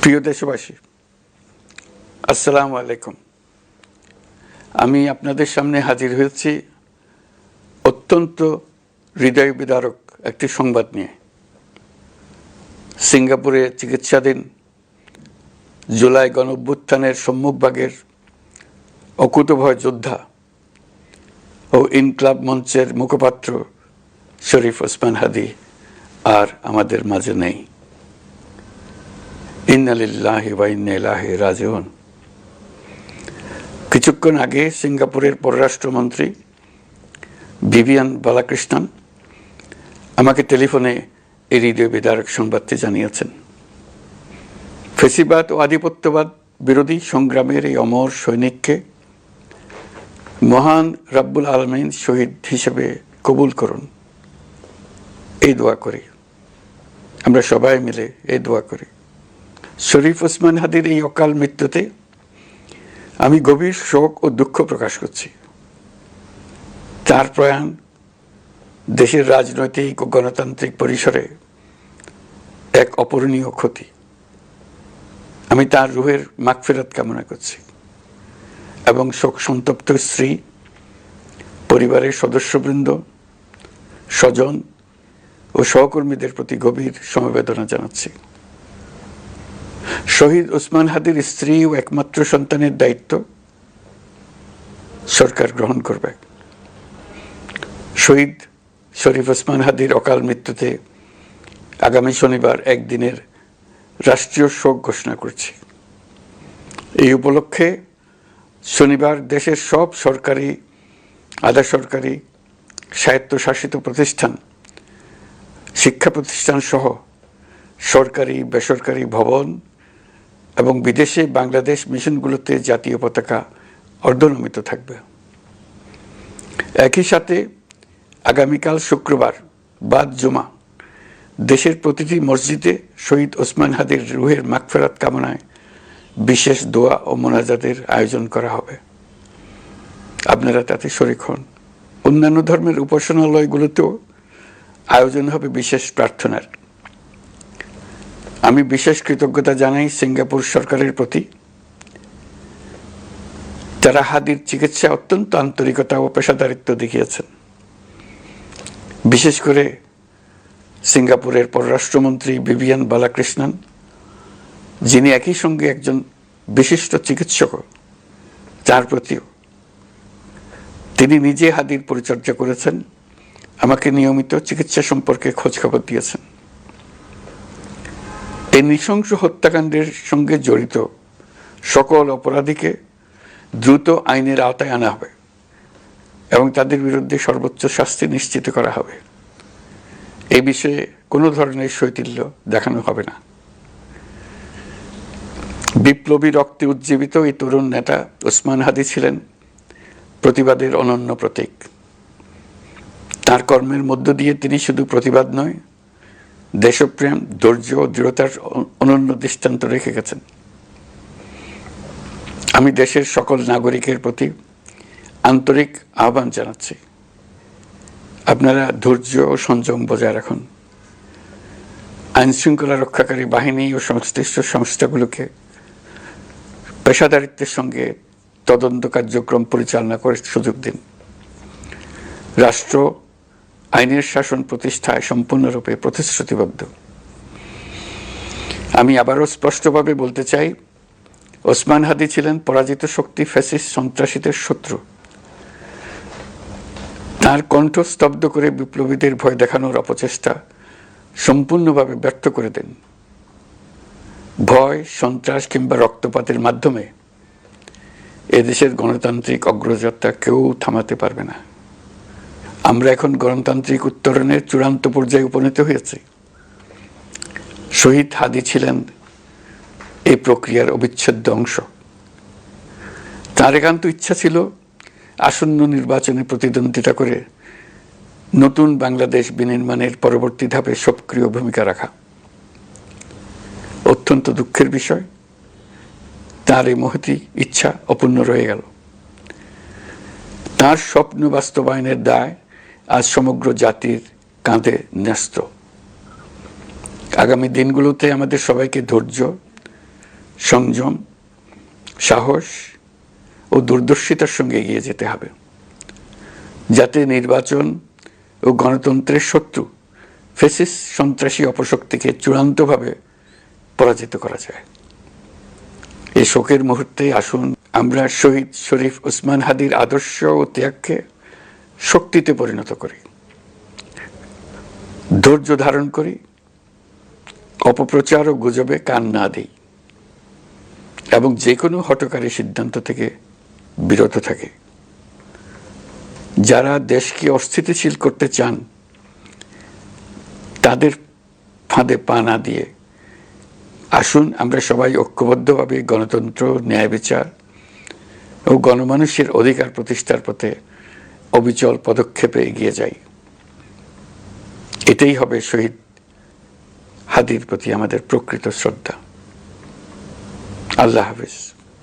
প্রিয় দেশবাসী, আসসালামু আলাইকুম। আমি আপনাদের সামনে হাজির হয়েছি অত্যন্ত হৃদয় বিদারক একটি সংবাদ নিয়ে। সিঙ্গাপুরে চিকিৎসাধীন জুলাই গণঅভ্যুত্থানের সম্মুখভাগের অকুতোভয় যোদ্ধা ও ইনকলাব মঞ্চের মুখপাত্র শরীফ ওসমান হাদী আর আমাদের মাঝে নেই। ইন্না লিল্লাহি ওয়া ইন্না ইলাইহি রাজিউন। কিছুক্ষণ আগে সিঙ্গাপুরের পররাষ্ট্রমন্ত্রী ভিভিয়ান বালাকৃষ্ণন আমাকে টেলিফোনে এই হৃদয় বিদারক সংবাদটি জানিয়েছেন। ফেসিবাদ ও আধিপত্যবাদ বিরোধী সংগ্রামের এই অমর সৈনিককে মহান রাব্বুল আলামিন শহীদ হিসেবে কবুল করুন, এই দোয়া করি। আমরা সবাই মিলে এই দোয়া করি। শরীফ ওসমান হাদীর এই অকাল মৃত্যুতে আমি গভীর শোক ও দুঃখ প্রকাশ করছি। তার প্রয়াণ দেশের রাজনৈতিক ও গণতান্ত্রিক পরিসরে এক অপূরণীয় ক্ষতি। আমি তার রুহের মাগফিরাত কামনা করছি এবং শোক সন্তপ্ত স্ত্রী, পরিবারের সদস্যবৃন্দ, স্বজন ও সহকর্মীদের প্রতি গভীর সমবেদনা জানাচ্ছি। শহীদ ওসমান হাদীর স্ত্রী ও একমাত্র সন্তানের দায়িত্ব সরকার গ্রহণ করবে। শহীদ শরীফ ওসমান হাদীর অকাল মৃত্যুতে আগামী শনিবার একদিনের রাষ্ট্রীয় শোক ঘোষণা করছি। এই উপলক্ষে শনিবার দেশের সব সরকারি, আধা সরকারি, স্বায়ত্তশাসিত প্রতিষ্ঠান, শিক্ষা প্রতিষ্ঠান সহ সরকারি বেসরকারি ভবন এবং বিদেশে বাংলাদেশ মিশনগুলোতে জাতীয় পতাকা অর্ধনমিত থাকবে। একই সাথে আগামীকাল শুক্রবার বাদ জুমা দেশের প্রতিটি মসজিদে শহীদ ওসমান হাদীর রুহের মাগফিরাত কামনায় বিশেষ দোয়া ও মোনাজাতের আয়োজন করা হবে। আপনারা তাতে শরীক হন। অন্যান্য ধর্মের উপাসনালয়গুলোতেও আয়োজন হবে বিশেষ প্রার্থনার। আমি বিশেষ কৃতজ্ঞতা জানাই সিঙ্গাপুর সরকারের প্রতি। তারা হাদীর চিকিৎসা অত্যন্ত আন্তরিকতা ও পেশাদারিত্ব দেখিয়েছেন। বিশেষ করে সিঙ্গাপুরের পররাষ্ট্রমন্ত্রী ভিভিয়ান বালাকৃষ্ণন, যিনি একই সঙ্গে একজন বিশিষ্ট চিকিৎসক, তার প্রতিও। তিনি নিজে হাদীর পরিচর্যা করেছেন, আমাকে নিয়মিত চিকিৎসা সম্পর্কে খোঁজখবর দিয়েছেন। এই নৃশংস হত্যাকাণ্ডের সঙ্গে জড়িত সকল অপরাধীকে দ্রুত আইনের আওতায় আনা হবে এবং তাদের বিরুদ্ধে সর্বোচ্চ শাস্তি নিশ্চিত করা হবে। এই বিষয়ে কোনো ধরনের শৈথিল্য দেখানো হবে না। বিপ্লবী রক্তে উজ্জীবিত এই তরুণ নেতা ওসমান হাদী ছিলেন প্রতিবাদের অনন্য প্রতীক। তার কর্মের মধ্য দিয়ে তিনি শুধু প্রতিবাদ নয়, দেশপ্রেম, ধৈর্য ও দৃঢ়তার অনন্য দৃষ্টান্ত রেখে গেছেন। আমি দেশের সকল নাগরিকের প্রতি আন্তরিক আহ্বান জানাচ্ছি, আপনারা ধৈর্য ও সংযম বজায় রাখুন। আইনশৃঙ্খলা রক্ষাকারী বাহিনী ও সংশ্লিষ্ট সংস্থাগুলোকে পেশাদারিত্বের সঙ্গে তদন্ত কার্যক্রম পরিচালনা করে সুযোগ দিন। রাষ্ট্র আইনের শাসন প্রতিষ্ঠায় সম্পূর্ণরূপে প্রতিশ্রুতিবদ্ধ। আমি আবারও স্পষ্টভাবে বলতে চাই, ওসমান হাদী ছিলেন পরাজিত শক্তি ফ্যাসিস্ট সন্ত্রাসীদের শত্রু। তার কণ্ঠ স্তব্ধ করে বিপ্লবীদের ভয় দেখানোর অপচেষ্টা সম্পূর্ণভাবে ব্যর্থ করে দেন। ভয়, সন্ত্রাস কিংবা রক্তপাতের মাধ্যমে এদেশের গণতান্ত্রিক অগ্রযাত্রা কেউ থামাতে পারবে না। আমরা এখন গণতান্ত্রিক উত্তরণের চূড়ান্ত পর্যায়ে উপনীত হয়েছি। শহীদ হাদী ছিলেন এই প্রক্রিয়ার অবিচ্ছেদ্য অংশ। তার একান্ত ইচ্ছা ছিল আসন্ন নির্বাচনে প্রতিদ্বন্দ্বিতা করে নতুন বাংলাদেশ বিনির্মাণের পরবর্তী ধাপে সক্রিয় ভূমিকা রাখা। অত্যন্ত দুঃখের বিষয়, তার এই মহতী ইচ্ছা অপূর্ণ রয়ে গেল। তার স্বপ্ন বাস্তবায়নের দায় আজ সমগ্র জাতির কাঁধে ন্যস্ত। আগামী দিনগুলোতে আমাদের সবাইকে ধৈর্য, সংযম, সাহস ও দূরদর্শিতার সঙ্গে এগিয়ে যেতে হবে, যাতে নির্বাচন ও গণতন্ত্রের শত্রু ফ্যাসিস্ট সন্ত্রাসী অপশক্তিকে চূড়ান্তভাবে পরাজিত করা যায়। এই শোকের মুহূর্তে আসুন আমরা শহীদ শরীফ ওসমান হাদির আদর্শ ও ত্যাগকে শক্তিতে পরিণত করি, ধৈর্য ধারণ করি, অপপ্রচার ও গুজবে কান না দিই এবং যে কোনো হঠকারী সিদ্ধান্ত থেকে বিরত থাকে। যারা দেশকে অস্থিতিশীল করতে চান তাদের ফাঁদে পা না দিয়ে আসুন আমরা সবাই ঐক্যবদ্ধভাবে গণতন্ত্র, ন্যায় বিচার ও গণমানুষের অধিকার প্রতিষ্ঠার পথে অবিচল পদক্ষেপে এগিয়ে যাই। এটাই হবে শহীদ হাদির প্রতি আমাদের প্রকৃত শ্রদ্ধা। আল্লাহ হাফেজ।